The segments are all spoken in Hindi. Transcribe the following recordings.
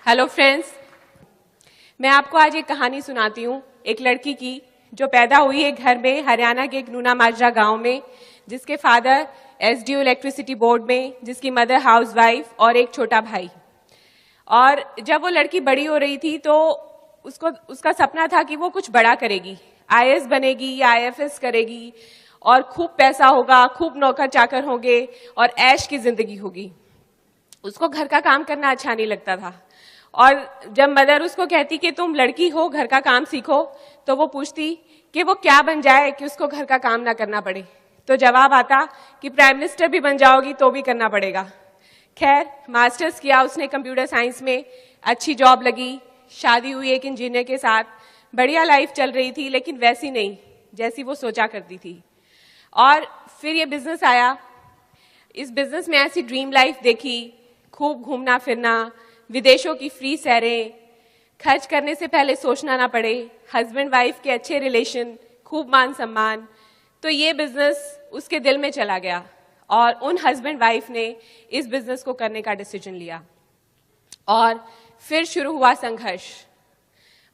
हेलो फ्रेंड्स, मैं आपको आज एक कहानी सुनाती हूँ एक लड़की की जो पैदा हुई है घर में, हरियाणा के एक नूना माजरा गांव में, जिसके फादर एसडीओ इलेक्ट्रिसिटी बोर्ड में, जिसकी मदर हाउसवाइफ और एक छोटा भाई। और जब वो लड़की बड़ी हो रही थी तो उसका सपना था कि वो कुछ बड़ा करेगी, आईएएस बनेगी या आईएफएस करेगी और खूब पैसा होगा, खूब नौकर चाकर होंगे और ऐश की जिंदगी होगी। उसको घर का काम करना अच्छा नहीं लगता था और जब मदर उसको कहती कि तुम लड़की हो, घर का काम सीखो, तो वो पूछती कि वो क्या बन जाए कि उसको घर का काम ना करना पड़े। तो जवाब आता कि प्राइम मिनिस्टर भी बन जाओगी तो भी करना पड़ेगा। खैर, मास्टर्स किया उसने कंप्यूटर साइंस में, अच्छी जॉब लगी, शादी हुई एक इंजीनियर के साथ, बढ़िया लाइफ चल रही थी, लेकिन वैसी नहीं जैसी वो सोचा करती थी। और फिर ये बिजनेस आया। इस बिजनेस में ऐसी ड्रीम लाइफ देखी, खूब घूमना फिरना, विदेशों की फ्री सैरें, खर्च करने से पहले सोचना ना पड़े, हस्बैंड वाइफ के अच्छे रिलेशन, खूब मान सम्मान। तो ये बिजनेस उसके दिल में चला गया और उन हस्बैंड वाइफ ने इस बिजनेस को करने का डिसीजन लिया। और फिर शुरू हुआ संघर्ष।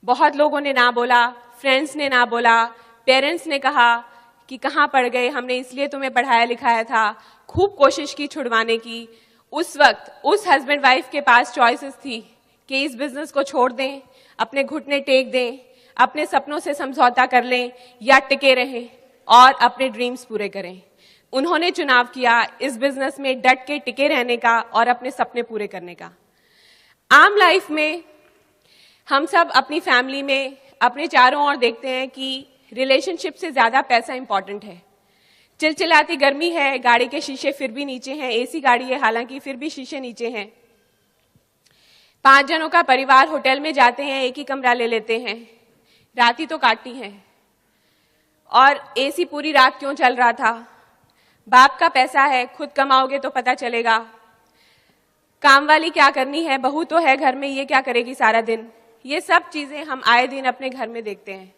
बहुत लोगों ने ना बोला, फ्रेंड्स ने ना बोला, पेरेंट्स ने कहा कि कहाँ पढ़ गए, हमने इसलिए तुम्हें पढ़ाया लिखाया था, खूब कोशिश की छुड़वाने की। उस वक्त उस हस्बैंड वाइफ के पास चॉइसेस थी कि इस बिजनेस को छोड़ दें, अपने घुटने टेक दें, अपने सपनों से समझौता कर लें या टिके रहें और अपने ड्रीम्स पूरे करें। उन्होंने चुनाव किया इस बिजनेस में डट के टिके रहने का और अपने सपने पूरे करने का। आम लाइफ में हम सब अपनी फैमिली में अपने चारों ओर देखते हैं कि रिलेशनशिप से ज्यादा पैसा इंपॉर्टेंट है। चिलचिलाती गर्मी है, गाड़ी के शीशे फिर भी नीचे हैं, एसी गाड़ी है हालांकि फिर भी शीशे नीचे हैं। 5 जनों का परिवार होटल में जाते हैं, एक ही कमरा ले लेते हैं, रात ही तो काटनी है। और एसी पूरी रात क्यों चल रहा था? बाप का पैसा है, खुद कमाओगे तो पता चलेगा। काम वाली क्या करनी है, बहू तो है घर में, ये क्या करेगी सारा दिन। ये सब चीजें हम आए दिन अपने घर में देखते हैं।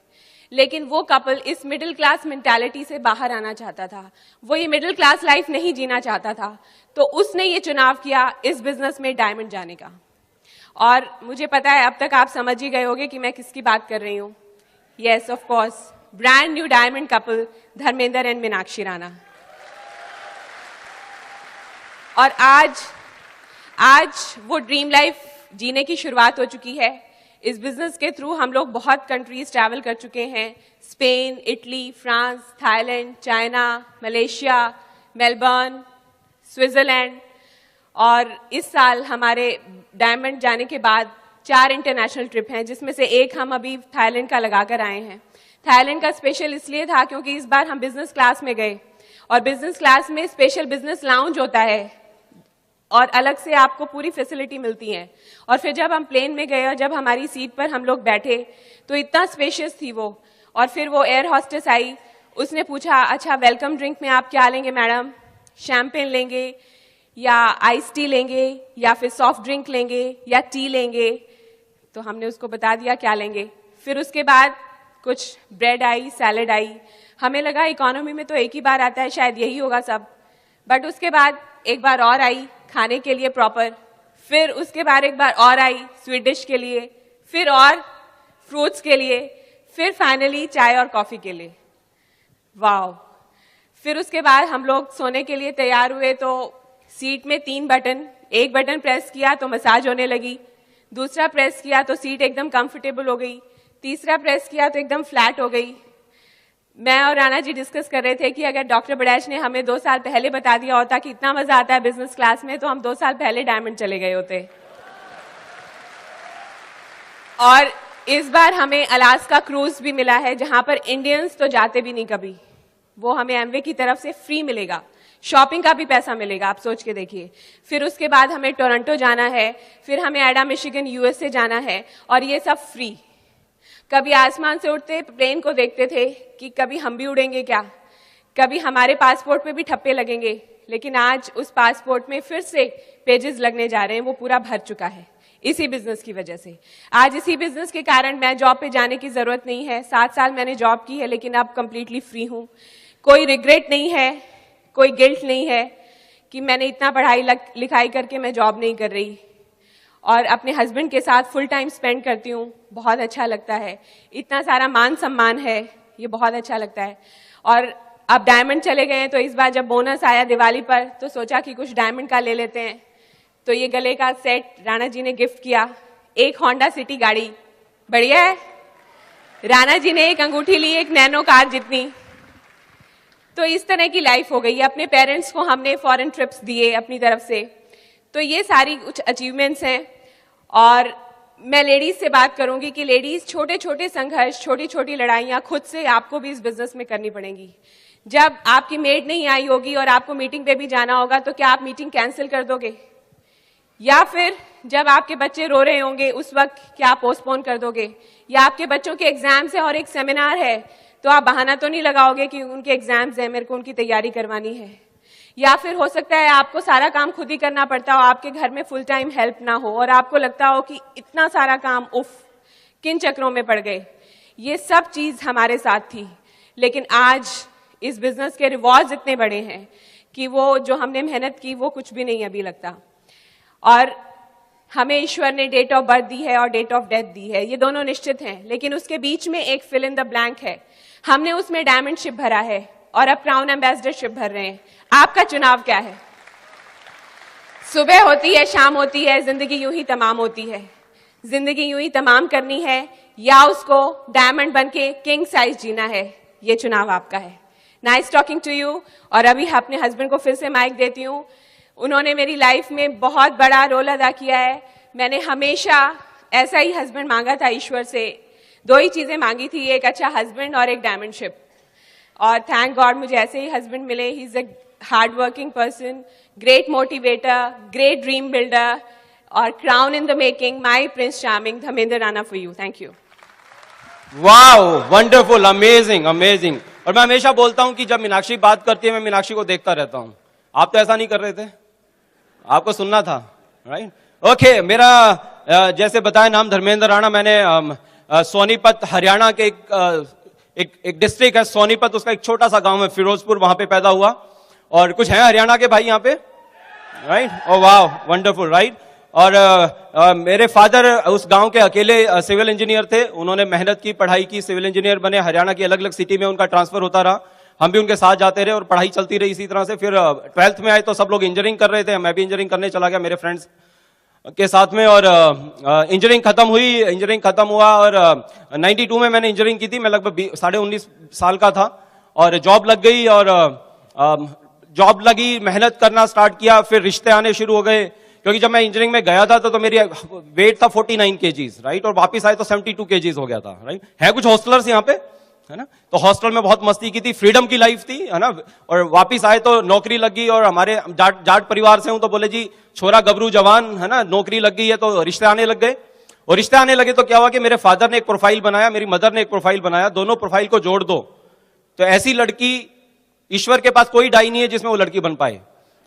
लेकिन वो कपल इस मिडिल क्लास मेंटालिटी से बाहर आना चाहता था, वो ये मिडिल क्लास लाइफ नहीं जीना चाहता था। तो उसने ये चुनाव किया इस बिजनेस में डायमंड जाने का। और मुझे पता है अब तक आप समझ ही गए होंगे कि मैं किसकी बात कर रही हूँ। Yes, of course, brand new diamond couple Dharmendra and Meenakshi Rana. और आज वो ड्रीम लाइफ जीने की शुरुआत हो चुकी है। इस बिजनेस के थ्रू हम लोग बहुत कंट्रीज ट्रैवल कर चुके हैं, Spain, Italy, France, Thailand, China, Malaysia, Melbourne, Switzerland. और इस साल हमारे डायमंड जाने के बाद 4 इंटरनेशनल ट्रिप हैं, जिसमें से एक हम अभी थाईलैंड का लगाकर आए हैं। थाईलैंड का स्पेशल इसलिए था क्योंकि इस बार हम बिजनेस क्लास में गए और बिजनेस क्लास में स्पेशल बिजनेस लाउंज होता है और अलग से आपको पूरी फैसिलिटी मिलती है। और फिर जब हम प्लेन में गए और जब हमारी सीट पर हम लोग बैठे तो इतना स्पेशियस थी वो। और फिर वो एयर हॉस्टेस आई, उसने पूछा, अच्छा वेलकम ड्रिंक में आप क्या लेंगे मैडम, शैम्पेन लेंगे या आइस टी लेंगे या फिर सॉफ्ट ड्रिंक लेंगे या टी लेंगे। तो हमने उसको बता दिया क्या लेंगे। फिर उसके बाद कुछ ब्रेड आई, सैलेड आई। हमें लगा इकोनॉमी में तो एक ही बार आता है, शायद यही होगा सब। बट उसके बाद एक बार और आई खाने के लिए प्रॉपर, फिर उसके बाद एक बार और आई स्वीट डिश के लिए, फिर और फ्रूट्स के लिए, फिर फाइनली चाय और कॉफी के लिए। वाओ! फिर उसके बाद हम लोग सोने के लिए तैयार हुए तो सीट में 3 बटन, एक बटन प्रेस किया तो मसाज होने लगी, दूसरा प्रेस किया तो सीट एकदम कंफर्टेबल हो गई, तीसरा प्रेस किया तो एकदम फ्लैट हो गई। मैं और राणा जी डिस्कस कर रहे थे कि अगर डॉक्टर बड़ैच ने हमें 2 साल पहले बता दिया होता कि इतना मजा आता है बिजनेस क्लास में, तो हम 2 साल पहले डायमंड चले गए होते। और इस बार हमें अलास्का क्रूज भी मिला है, जहां पर इंडियंस तो जाते भी नहीं कभी। वो हमें एमवे की तरफ से फ्री मिलेगा, शॉपिंग का भी पैसा मिलेगा, आप सोच के देखिए। फिर उसके बाद हमें टोरंटो जाना है, फिर हमें एडा मिशिगन यूएसए जाना है, और ये सब फ्री। कभी आसमान से उड़ते प्लेन को देखते थे कि कभी हम भी उड़ेंगे क्या, कभी हमारे पासपोर्ट पे भी ठप्पे लगेंगे, लेकिन आज उस पासपोर्ट में फिर से पेजेस लगने जा रहे हैं, वो पूरा भर चुका है इसी बिजनेस की वजह से। आज इसी बिजनेस के कारण मैं जॉब पे जाने की जरूरत नहीं है। 7 साल मैंने जॉब की है, लेकिन अब कंप्लीटली फ्री हूं। कोई रिग्रेट नहीं है, कोई गिल्ट नहीं है कि मैंने इतना पढ़ाई लिखाई करके मैं जॉब नहीं कर रही। और अपने हस्बैंड के साथ फुल टाइम स्पेंड करती हूँ, बहुत अच्छा लगता है। इतना सारा मान सम्मान है, ये बहुत अच्छा लगता है। और अब डायमंड चले गए हैं, तो इस बार जब बोनस आया दिवाली पर तो सोचा कि कुछ डायमंड का ले लेते हैं। तो ये गले का सेट राणा जी ने गिफ्ट किया, एक होंडा सिटी गाड़ी, बढ़िया है। राणा जी ने एक अंगूठी ली, एक नैनो कार जितनी। तो इस तरह की लाइफ हो गई है। अपने पेरेंट्स को हमने फॉरेन ट्रिप्स दिए अपनी तरफ से। तो ये सारी कुछ अचीवमेंट्स हैं। और मैं लेडीज से बात करूंगी कि लेडीज छोटे छोटे संघर्ष, छोटी छोटी लड़ाइयां खुद से आपको भी इस बिजनेस में करनी पड़ेंगी। जब आपकी मेड नहीं आई होगी और आपको मीटिंग पे भी जाना होगा, तो क्या आप मीटिंग कैंसिल कर दोगे? या फिर जब आपके बच्चे रो रहे होंगे उस वक्त क्या आप पोस्टपोन कर दोगे? या आपके बच्चों के एग्जाम्स है और एक सेमिनार है, तो आप बहाना तो नहीं लगाओगे कि उनके एग्जाम्स हैं, मेरे को उनकी तैयारी करवानी है। या फिर हो सकता है आपको सारा काम खुद ही करना पड़ता हो, आपके घर में फुल टाइम हेल्प ना हो और आपको लगता हो कि इतना सारा काम उफ, किन चक्रों में पड़ गए। ये सब चीज हमारे साथ थी, लेकिन आज इस बिजनेस के रिवॉर्ड्स इतने बड़े हैं कि वो जो हमने मेहनत की वो कुछ भी नहीं अभी लगता। और हमें ईश्वर ने डेट ऑफ बर्थ दी है और डेट ऑफ डेथ दी है, ये दोनों निश्चित हैं, लेकिन उसके बीच में एक फिल इन द ब्लैंक है। हमने उसमें डायमंडशिप भरा है और अब क्राउन एम्बेसडरशिप भर रहे हैं। आपका चुनाव क्या है? सुबह होती है, शाम होती है, जिंदगी यूं ही तमाम होती है। जिंदगी यूं ही तमाम करनी है या उसको डायमंड बन के किंग साइज जीना है, ये चुनाव आपका है। Nice talking to you. और अभी अपने हस्बैंड को फिर से माइक देती हूँ। उन्होंने मेरी लाइफ में बहुत बड़ा रोल अदा किया है। मैंने हमेशा ऐसा ही हस्बैंड मांगा था ईश्वर से। दो ही चीजें मांगी थी, एक अच्छा हस्बैंड और एक डायमंडशिप। और थैंक गॉड मुझे ऐसे ही हस्बैंड मिले। He is a hard working person, great motivator, great dream builder और crown in the making, my prince charming, Dharmendra Rana for you. Thank you. Wow, wonderful, amazing, amazing. और मैं हमेशा बोलता हूं कि जब मीनाक्षी बात करती है मैं मीनाक्षी को देखता रहता हूं। आप तो ऐसा नहीं कर रहे थे, आपको सुनना था, राइट? ओके, मेरा जैसे बताया नाम धर्मेंद्र राणा। मैंने सोनीपत हरियाणा के एक डिस्ट्रिक्ट है सोनीपत, उसका एक छोटा सा गांव है फिरोजपुर, वहां पे पैदा हुआ। और कुछ है हरियाणा के भाई यहाँ पे, राइट? ओ वाह, वंडरफुल, राइट? और मेरे फादर उस गांव के अकेले सिविल इंजीनियर थे। उन्होंने मेहनत की, पढ़ाई की, सिविल इंजीनियर बने। हरियाणा की अलग अलग सिटी में उनका ट्रांसफर होता रहा, हम भी उनके साथ जाते रहे और पढ़ाई चलती रही इसी तरह से। फिर 12th में आए तो सब लोग इंजीनियरिंग कर रहे थे, मैं भी इंजीनियरिंग करने चला गया मेरे फ्रेंड्स के साथ में। और इंजीनियरिंग खत्म हुई, इंजीनियरिंग खत्म हुआ और 92 में मैंने इंजीनियरिंग की थी। मैं लगभग 19.5 साल का था और जॉब लग गई। और जॉब लगी, मेहनत करना स्टार्ट किया, फिर रिश्ते आने शुरू हो गए। क्योंकि जब मैं इंजीनियरिंग में गया था तो मेरी वेट था 49 kgs, राइट? और वापिस आए तो 72 kgs हो गया था, राइट? है कुछ हॉस्टलर्स यहाँ पे, है ना? तो हॉस्टल में बहुत मस्ती की थी, फ्रीडम की लाइफ थी, है ना? और वापिस आए तो नौकरी लग गई। और हमारे जाट परिवार से हूं तो बोले जी छोरा गबरू जवान, है ना, नौकरी लग गई है, तो रिश्ते आने लग गए। और रिश्ते आने लगे तो क्या हुआ कि मेरे फादर ने एक प्रोफाइल बनाया, मेरी मदर ने एक प्रोफाइल बनाया, दोनों प्रोफाइल को जोड़ दो तो ऐसी लड़की, ईश्वर के पास कोई डाई नहीं है जिसमें वो लड़की बन पाए,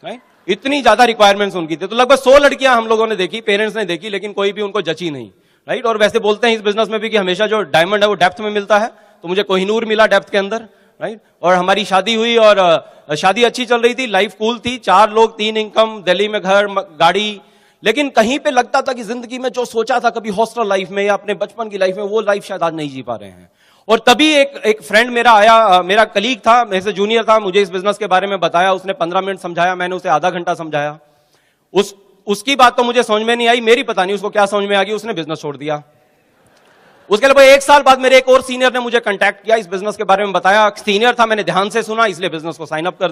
राइट? इतनी ज्यादा रिक्वायरमेंट्स उनकी थी। तो लगभग 100 लड़कियां हम लोगों ने देखी, पेरेंट्स ने देखी, लेकिन कोई भी उनको जची नहीं, राइट? और वैसे बोलते हैं इस बिजनेस में भी कि हमेशा जो डायमंड है वो डेप्थ में मिलता है, तो मुझे कोहिनूर मिला डेप्थ के अंदर, राइट? और हमारी शादी हुई और शादी अच्छी चल रही थी, लाइफ कूल थी, 4 लोग 3 इनकम, दिल्ली में घर गाड़ी। लेकिन कहीं पे लगता था कि जिंदगी में जो सोचा था कभी हॉस्टल लाइफ में या अपने बचपन की लाइफ में, वो लाइफ शायद आज नहीं जी पा रहे हैं। और तभी एक फ्रेंड मेरा आया, मेरा कलीग था, मेरे से जूनियर था, मुझे इस बिजनेस के बारे में बताया। उसने 15 मिनट समझाया, मैंने उसे आधा घंटा समझाया। उसकी बात तो मुझे समझ में नहीं आई, मेरी पता नहीं उसको क्या समझ में आ गई, उसने बिजनेस छोड़ दिया। उसके लगभग 1 साल बाद मेरे एक और सीनियर ने मुझे कांटेक्ट किया, इस बिजनेस के बारे में बताया। सीनियर था, मैंने ध्यान से सुना, इसलिए बिजनेस को साइन अप कर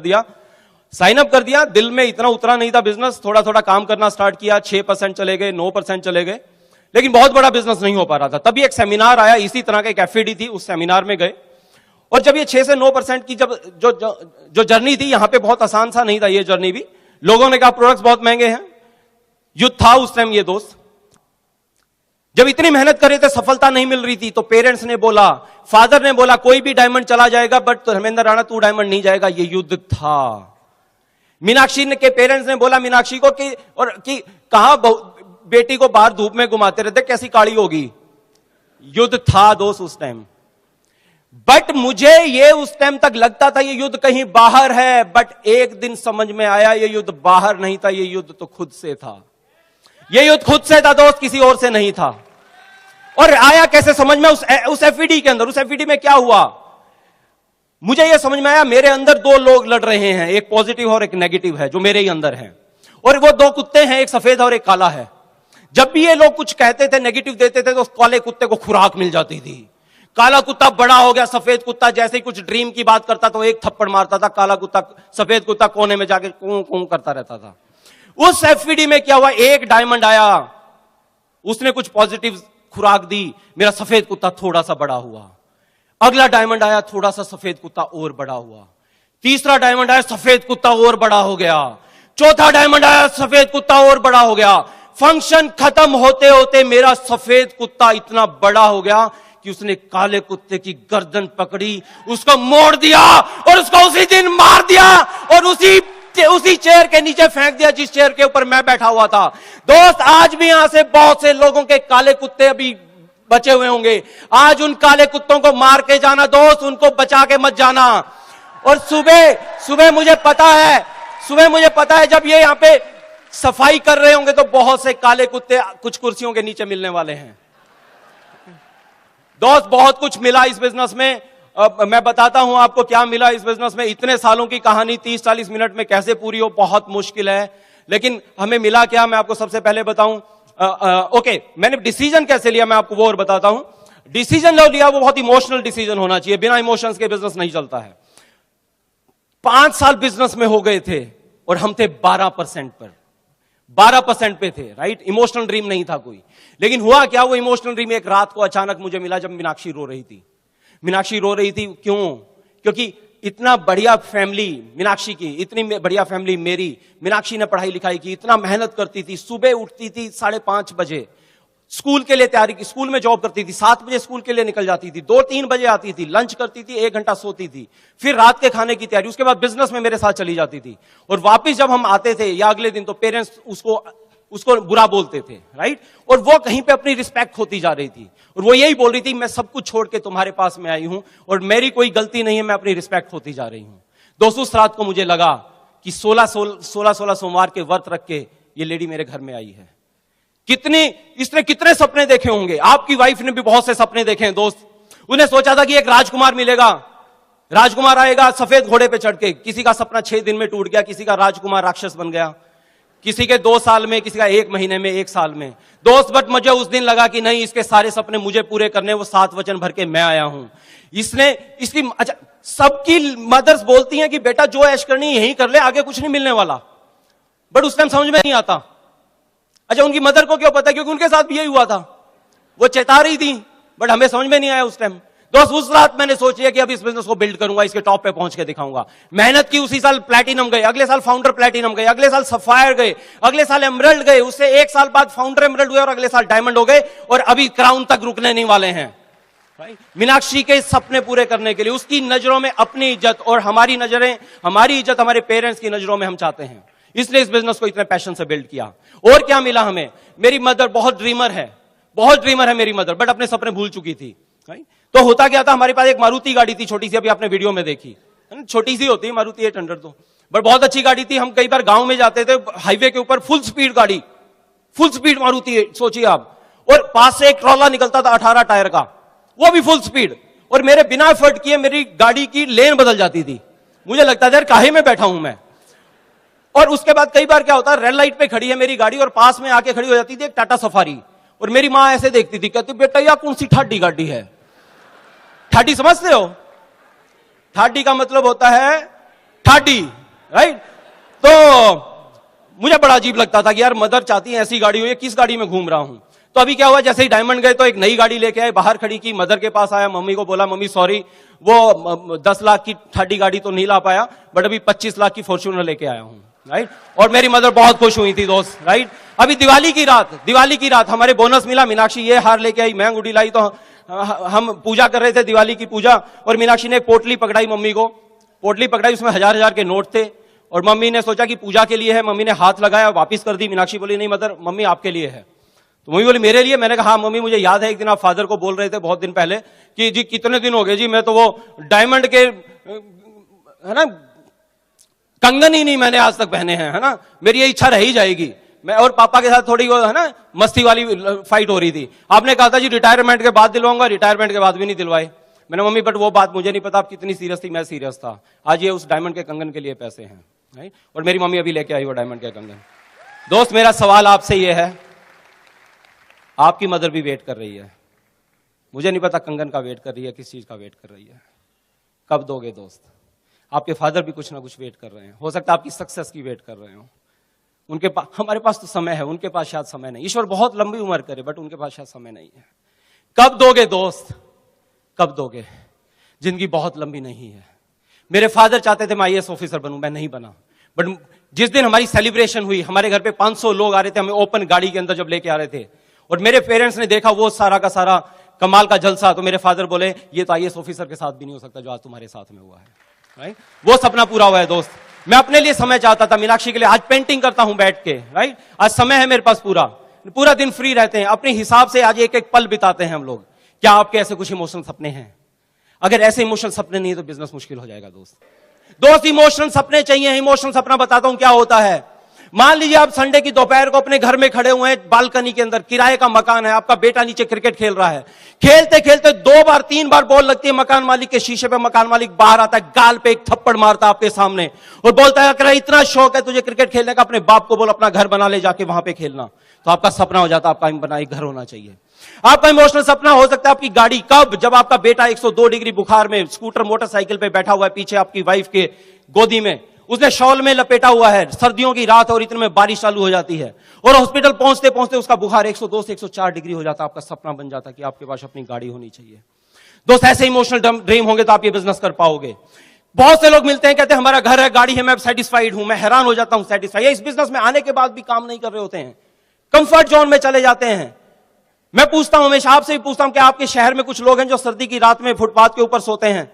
दिया। दिल में इतना उतरा नहीं था बिजनेस, थोड़ा थोड़ा काम करना स्टार्ट किया। 6% चले गए, 9% चले गए, लेकिन बहुत बड़ा बिजनेस नहीं हो पा रहा था। तभी एक सेमिनार आया, इसी तरह का एक एफईडी थी, उस सेमिनार में गए। और जब ये 6 से 9% की जब जो जर्नी थी, यहां पे बहुत आसान सा नहीं था ये जर्नी भी। लोगों ने कहा प्रोडक्ट्स बहुत महंगे हैं, युद्ध था उस टाइम ये दोस्त। जब इतनी मेहनत कर रहे थे, सफलता नहीं मिल रही थी, तो पेरेंट्स ने बोला, फादर ने बोला कोई भी डायमंड चला जाएगा, बट धर्मेंद्र राणा तू डायमंड नहीं जाएगा, ये युद्ध था। मीनाक्षी के पेरेंट्स ने बोला मीनाक्षी को कि कहां बेटी को बाहर धूप में घुमाते रहते, कैसी काली होगी। युद्ध था दोस्त उस टाइम। बट मुझे ये उस टाइम तक लगता था ये युद्ध कहीं बाहर है, बट एक दिन समझ में आया ये युद्ध बाहर नहीं था, ये युद्ध तो खुद से था। ये युद्ध खुद से था दोस्त, किसी और से नहीं था। और आया कैसे समझ में उस एफईडी के अंदर? उस एफईडी में क्या हुआ मुझे यह समझ में आया, मेरे अंदर दो लोग लड़ रहे हैं, एक पॉजिटिव और एक नेगेटिव है जो मेरे ही अंदर है। और वो दो कुत्ते हैं, एक सफेद और एक काला है। जब भी ये लोग कुछ कहते थे, नेगेटिव देते थे, तो उस काले कुत्ते को खुराक मिल जाती थी। काला कुत्ता बड़ा हो गया, सफेद कुत्ता जैसे ही कुछ ड्रीम की बात करता तो एक थप्पड़ मारता था, काला कुत्ता सफेद कुत्ता कोने में जाके कूं कूं करता रहता था। उस एफईडी में क्या हुआ, एक डायमंड आया, उसने कुछ पॉजिटिव खुराक दी, मेरा सफेद कुत्ता थोड़ा सा बड़ा हुआ। अगला डायमंड आया, थोड़ा सा सफेद कुत्ता और बड़ा हुआ। तीसरा डायमंड आया, सफेद कुत्ता और बड़ा हो गया। चौथा डायमंड आया, सफेद कुत्ता और बड़ा हो गया। फंक्शन खत्म होते होते मेरा सफेद कुत्ता इतना बड़ा हो गया कि उसने काले कुत्ते की गर्दन पकड़ी, उसको मोड़ दिया और उसको उसी दिन मार दिया और उसी चेयर के नीचे फेंक दिया जिस चेयर के ऊपर मैं बैठा हुआ था। दोस्त, आज भी यहां से बहुत से लोगों के काले कुत्ते अभी बचे हुए होंगे। आज उन काले कुत्तों को मार के जाना दोस्त, उनको बचा के मत जाना। और सुबह मुझे पता है जब ये यहां पे सफाई कर रहे होंगे तो बहुत से काले कुत्ते कुछ कुर्सियों के नीचे मिलने वाले हैं। दोस्त, बहुत कुछ मिला इस बिजनेस में। अब मैं बताता हूं आपको क्या मिला इस बिजनेस में। इतने सालों की कहानी 30-40 मिनट में कैसे पूरी हो, बहुत मुश्किल है। लेकिन हमें मिला क्या, मैं आपको सबसे पहले बताऊं। ओके, मैंने डिसीजन कैसे लिया मैं आपको वो और बताता हूं। डिसीजन जो लिया वो बहुत इमोशनल डिसीजन होना चाहिए, बिना इमोशंस के बिजनेस नहीं चलता है। 5 साल बिजनेस में हो गए थे और हम थे 12% पर, 12% पे थे, राइट। इमोशनल ड्रीम नहीं था कोई। लेकिन हुआ क्या, वो इमोशनल ड्रीम एक रात को अचानक मुझे मिला जब मीनाक्षी रो रही थी। मीनाक्षी रो रही थी क्यों? क्योंकि इतना बढ़िया फैमिली मीनाक्षी की, इतनी बढ़िया फैमिली मेरी। मीनाक्षी ने पढ़ाई लिखाई की, इतना मेहनत करती थी, सुबह उठती थी 5:30 बजे, स्कूल के लिए तैयारी की, स्कूल में जॉब करती थी, 7 बजे स्कूल के लिए निकल जाती थी, 2-3 बजे आती थी, लंच करती थी, 1 घंटा सोती थी, फिर रात के खाने की तैयारी, उसके बाद बिजनेस में मेरे साथ चली जाती थी। और वापिस जब हम आते थे या अगले दिन तो पेरेंट्स उसको बुरा बोलते थे, राइट। और वो कहीं पे अपनी रिस्पेक्ट खोती जा रही थी और वो यही बोल रही थी, मैं सब कुछ छोड़ के तुम्हारे पास में आई हूं और मेरी कोई गलती नहीं है, मैं अपनी रिस्पेक्ट खोती जा रही हूं। दोस्तों, उस रात को मुझे लगा कि 16 सोमवार के व्रत रख के ये लेडी मेरे घर में आई है। इसने कितने सपने देखे होंगे। आपकी वाइफ ने भी बहुत से सपने देखे हैं दोस्त। उन्हें सोचा था कि एक राजकुमार मिलेगा, राजकुमार आएगा सफेद घोड़े पे चढ़ के। किसी का सपना 6 दिन में टूट गया, किसी का राजकुमार राक्षस बन गया, किसी के 2 साल में, किसी का 1 महीने में, 1 साल में। दोस्त, बट मुझे उस दिन लगा कि नहीं, इसके सारे सपने मुझे पूरे करने, वो 7 वचन भर के मैं आया हूं। अच्छा, सबकी मदर्स बोलती हैं कि बेटा जो ऐश करनी यही कर ले, आगे कुछ नहीं मिलने वाला। बट उस टाइम समझ में नहीं आता। अच्छा, उनकी मदर को क्यों पता? क्योंकि उनके साथ भी यही हुआ था। वो चेता रही थी, बट हमें समझ में नहीं आया उस टाइम। दोस्त, उस रात मैंने सोच लिया कि अब इस बिजनेस को बिल्ड करूंगा, इसके टॉप पे पहुंच के दिखाऊंगा। मेहनत की, उसी साल प्लैटिनम गए, अगले साल फाउंडर प्लैटिनम गए, अगले साल सफायर गए, अगले साल एमरल्ड गए, उससे 1 साल बाद फाउंडर एमरल्ड हुए और अगले साल डायमंड हो गए और अभी क्राउन तक रुकने नहीं वाले हैं। मीनाक्षी के सपने पूरे करने के लिए उसकी नजरों में अपनी इज्जत और हमारी इज्जत हमारे पेरेंट्स की नजरों में हम चाहते हैं, इसलिए इस बिजनेस को इतने पैशन से बिल्ड किया। और क्या मिला हमें? मेरी मदर बहुत ड्रीमर है मेरी मदर, बट अपने सपने भूल चुकी थी। तो होता क्या था, हमारे पास एक मारुति गाड़ी थी छोटी सी, अभी आपने वीडियो में देखी, छोटी सी होती है मारुति 800 तो, बट बहुत अच्छी गाड़ी थी। हम कई बार गांव में जाते थे, हाईवे के ऊपर फुल स्पीड गाड़ी, फुल स्पीड मारुति, सोचिए आप। और पास से एक ट्रॉला निकलता था 18 टायर का, वो भी फुल स्पीड, और मेरे बिना एफर्ट किए मेरी गाड़ी की लेन बदल जाती थी। मुझे लगता था यार काहे में बैठा हूं मैं। और उसके बाद कई बार क्या होता है, रेड लाइट पे खड़ी है मेरी गाड़ी और पास में आके खड़ी हो जाती थी एक टाटा सफारी, और मेरी मां ऐसे देखती थी, कहती बेटा यह कौन सी ठाडी गाड़ी है। ठाडी समझते हो? ठाडी का मतलब होता है ठाडी, राइट। तो मुझे बड़ा अजीब लगता था कि यार मदर चाहती है ऐसी गाड़ी हो, ये किस गाड़ी में घूम रहा हूं। तो अभी क्या हुआ, जैसे ही डायमंड गए तो एक नई गाड़ी लेके आए, बाहर खड़ी की, मदर के पास आया, मम्मी को बोला मम्मी सॉरी, वो 10 लाख की ठाडी गाड़ी तो नहीं ला पाया, बट अभी 25 लाख की फॉर्च्यूनर लेके आया हूं, राइट। और मेरी मदर बहुत खुश हुई थी दोस्त, राइट। अभी दिवाली की रात हमारे बोनस मिला, मीनाक्षी ये हार लेके आई, मैं अंगूठी लाई, तो हम पूजा कर रहे थे, दिवाली की पूजा, और मीनाक्षी ने एक पोटली पकड़ाई, मम्मी को पोटली पकड़ाई, उसमें 1000 के नोट थे, और मम्मी ने सोचा कि पूजा के लिए है, मम्मी ने हाथ लगाया, वापिस कर दी। मीनाक्षी बोली नहीं मदर, मम्मी आपके लिए है। तो मम्मी बोली मेरे लिए? मैंने कहा हाँ मम्मी, मुझे याद है एक दिन आप फादर को बोल रहे थे बहुत दिन पहले कि जी कितने दिन हो गए जी, मैं तो वो डायमंड के है ना कंगन ही नहीं मैंने आज तक पहने हैं, है ना, मेरी ये इच्छा रह ही जाएगी। मैं और पापा के साथ थोड़ी वो है ना मस्ती वाली फाइट हो रही थी। आपने कहा था जी रिटायरमेंट के बाद दिलवाऊंगा, रिटायरमेंट के बाद भी नहीं दिलवाए। मैंने मम्मी बट वो बात मुझे नहीं पता आप कितनी सीरियस थी, मैं सीरियस था। आज ये उस डायमंड के कंगन के लिए पैसे हैं, राइट? और मेरी मम्मी अभी लेके आई वो डायमंड के कंगन। दोस्त मेरा सवाल आपसे ये है, आपकी मदर भी वेट कर रही है, मुझे नहीं पता कंगन का वेट कर रही है, किस चीज का वेट कर रही है, कब दोगे दोस्त? आपके फादर भी कुछ ना कुछ वेट कर रहे हैं, हो सकता है आपकी सक्सेस की वेट कर रहे हो। उनके पास, हमारे पास तो समय है, उनके पास शायद समय नहीं। ईश्वर बहुत लंबी उम्र करे बट उनके पास शायद समय नहीं है। कब दोगे दोस्त, कब दोगे? जिंदगी बहुत लंबी नहीं है। मेरे फादर चाहते थे मैं आईएएस ऑफिसर बनूं, मैं नहीं बना। बट जिस दिन हमारी सेलिब्रेशन हुई, हमारे घर पे 500 लोग आ रहे थे, हमें ओपन गाड़ी के अंदर जब लेके आ रहे थे, और मेरे पेरेंट्स ने देखा वो सारा का सारा कमाल का जलसा, तो मेरे फादर बोले ये तो आईएएस ऑफिसर के साथ भी नहीं हो सकता जो आज तुम्हारे साथ में हुआ है, राइट? वो सपना पूरा हुआ है दोस्त। मैं अपने लिए समय चाहता था, मीनाक्षी के लिए आज पेंटिंग करता हूं बैठ के, राइट? आज समय है मेरे पास पूरा दिन फ्री रहते हैं, अपने हिसाब से आज एक एक पल बिताते हैं हम लोग। क्या आपके ऐसे कुछ इमोशनल सपने हैं? अगर ऐसे इमोशनल सपने नहीं है तो बिजनेस मुश्किल हो जाएगा दोस्त। इमोशनल सपने चाहिए। इमोशनल सपना बताता हूं क्या होता है। मान लीजिए आप संडे की दोपहर को अपने घर में खड़े हुए हैं, बालकनी के अंदर, किराए का मकान है, आपका बेटा नीचे क्रिकेट खेल रहा है, खेलते खेलते 2 बार 3 बार बॉल लगती है मकान मालिक के शीशे पे, मकान मालिक बाहर आता है, गाल पे एक थप्पड़ मारता है आपके सामने और बोलता है अगर इतना शौक है तुझे क्रिकेट खेलने का, अपने बाप को बोल अपना घर बना ले जाके वहां पे खेलना। तो आपका सपना हो जाता है, आपका बनाई घर होना चाहिए। आपका इमोशनल सपना हो सकता है आपकी गाड़ी, कब? जब आपका बेटा 102 डिग्री बुखार में स्कूटर मोटरसाइकिल पे बैठा हुआ है, पीछे आपकी वाइफ के गोदी में, उसने शॉल में लपेटा हुआ है, सर्दियों की रात और इतने में बारिश चालू हो जाती है और हॉस्पिटल पहुंचते पहुंचते उसका बुखार 102 से 104 डिग्री हो जाता है। आपका सपना बन जाता है कि आपके पास अपनी गाड़ी होनी चाहिए। दोस्त ऐसे इमोशनल ड्रीम होंगे तो आप ये बिजनेस कर पाओगे। बहुत से लोग मिलते हैं, कहते हैं हमारा घर है, गाड़ी है, मैं सेटिस्फाइड हूं। मैं हैरान हो जाता हूं, सेटिस्फाइड इस बिजनेस में आने के बाद भी काम नहीं कर रहे होते हैं, कंफर्ट जोन में चले जाते हैं। मैं पूछता हूं, हमेशा आपसे भी पूछता हूं कि आपके शहर में कुछ लोग हैं जो सर्दी की रात में फुटपाथ के ऊपर सोते हैं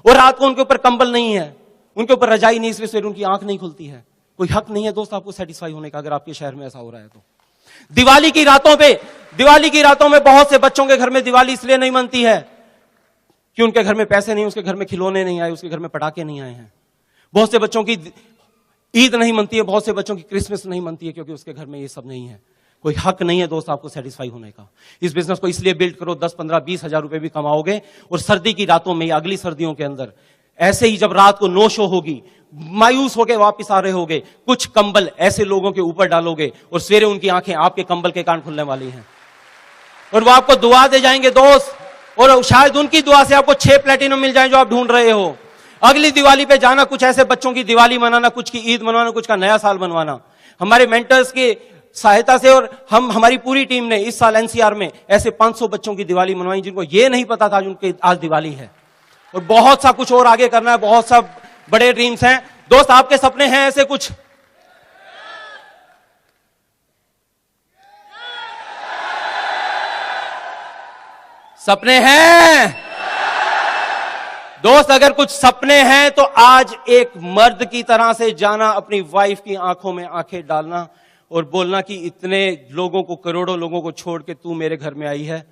और रात को उनके ऊपर कंबल नहीं है, उनके ऊपर रजाई नहीं, इसलिए उनकी आंख नहीं खुलती है। कोई हक नहीं है दोस्त आपको सेटिस्फाई होने का अगर आपके शहर में ऐसा हो रहा है तो। दिवाली की रातों में बहुत से बच्चों के घर में दिवाली इसलिए नहीं मनती है कि उनके घर में पैसे नहीं, उसके घर में खिलौने नहीं आए, उसके घर में पटाखे नहीं आए हैं। बहुत से बच्चों की ईद नहीं मनती है, बहुत से बच्चों की क्रिसमस नहीं मनती है क्योंकि उसके घर में ये सब नहीं है। कोई हक नहीं है दोस्त आपको सेटिस्फाई होने का। इस बिजनेस को इसलिए बिल्ड करो, 10, 15, 20 हजार रुपए भी कमाओगे और सर्दी की रातों में या अगली सर्दियों के अंदर ऐसे ही जब रात को नो शो होगी, मायूस होकर वापस आ रहे होगे, कुछ कंबल ऐसे लोगों के ऊपर डालोगे और सवेरे उनकी आंखें आपके कंबल के कारण खुलने वाली हैं और वो आपको दुआ दे जाएंगे दोस्त, और शायद उनकी दुआ से आपको 6 प्लेटिनम मिल जाए जो आप ढूंढ रहे हो। अगली दिवाली पे जाना, कुछ ऐसे बच्चों की दिवाली मनाना, कुछ की ईद मनवाना, कुछ का नया साल बनवाना। हमारे मेंटर्स की सहायता से और हमारी पूरी टीम ने इस साल एनसीआर में ऐसे 500 बच्चों की दिवाली मनवाई जिनको ये नहीं पता था उनके आज दिवाली है। और बहुत सा कुछ और आगे करना है, बहुत सा बड़े ड्रीम्स हैं दोस्त। आपके सपने हैं ऐसे कुछ? सपने हैं दोस्त? अगर कुछ सपने हैं तो आज एक मर्द की तरह से जाना, अपनी वाइफ की आंखों में आंखें डालना और बोलना कि इतने लोगों को, करोड़ों लोगों को छोड़ के तू मेरे घर में आई है,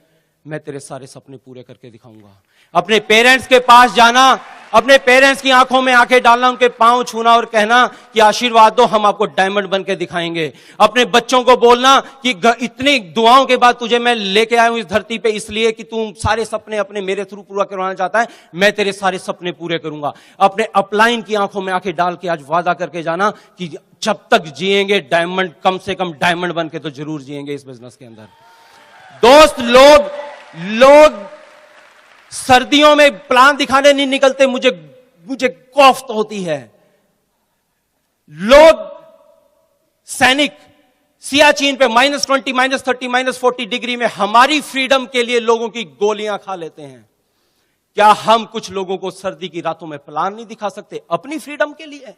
मैं तेरे सारे सपने पूरे करके दिखाऊंगा। अपने पेरेंट्स के पास जाना, अपने पेरेंट्स की आंखों में आंखें डालना, उनके पांव छूना और कहना कि आशीर्वाद दो, हम आपको डायमंड बन के दिखाएंगे। अपने बच्चों को बोलना कि इतनी दुआओं के बाद तुझे मैं लेके आया हूं इस धरती पे इसलिए कि तू सारे सपने अपने मेरे थ्रू पूरा करवाना चाहता है, मैं तेरे सारे सपने पूरे करूंगा। अपने अपलाइन की आंखों में आंखें डाल के आज वादा करके जाना कि जब तक जिएंगे डायमंड, कम से कम डायमंड बन के तो जरूर जिएंगे इस बिजनेस के अंदर। दोस्त लोग सर्दियों में प्लान दिखाने नहीं निकलते, मुझे कौफ्त होती है। लोग सैनिक सियाचिन पे -20, -30, -40 डिग्री में हमारी फ्रीडम के लिए लोगों की गोलियां खा लेते हैं। क्या हम कुछ लोगों को सर्दी की रातों में प्लान नहीं दिखा सकते अपनी फ्रीडम के लिए?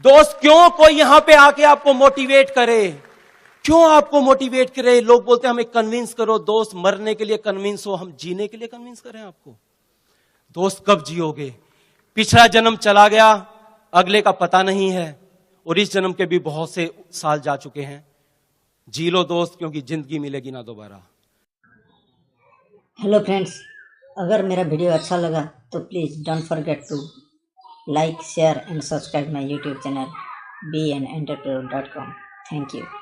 दोस्त क्यों कोई यहां पे आके आपको मोटिवेट करे? क्यों आपको मोटिवेट करे? लोग बोलते हैं हमें कन्विंस करो। दोस्त मरने के लिए कन्विंस हो, हम जीने के लिए कन्विंस करें आपको? दोस्त कब जियोगे? पिछला जन्म चला गया, अगले का पता नहीं है और इस जन्म के भी बहुत से साल जा चुके हैं। जी लो दोस्त, क्योंकि जिंदगी मिलेगी ना दोबारा। हेलो फ्रेंड्स, अगर मेरा वीडियो अच्छा लगा तो please don't forget to like, share and subscribe my YouTube channel beanentrepreneur.com। Thank you.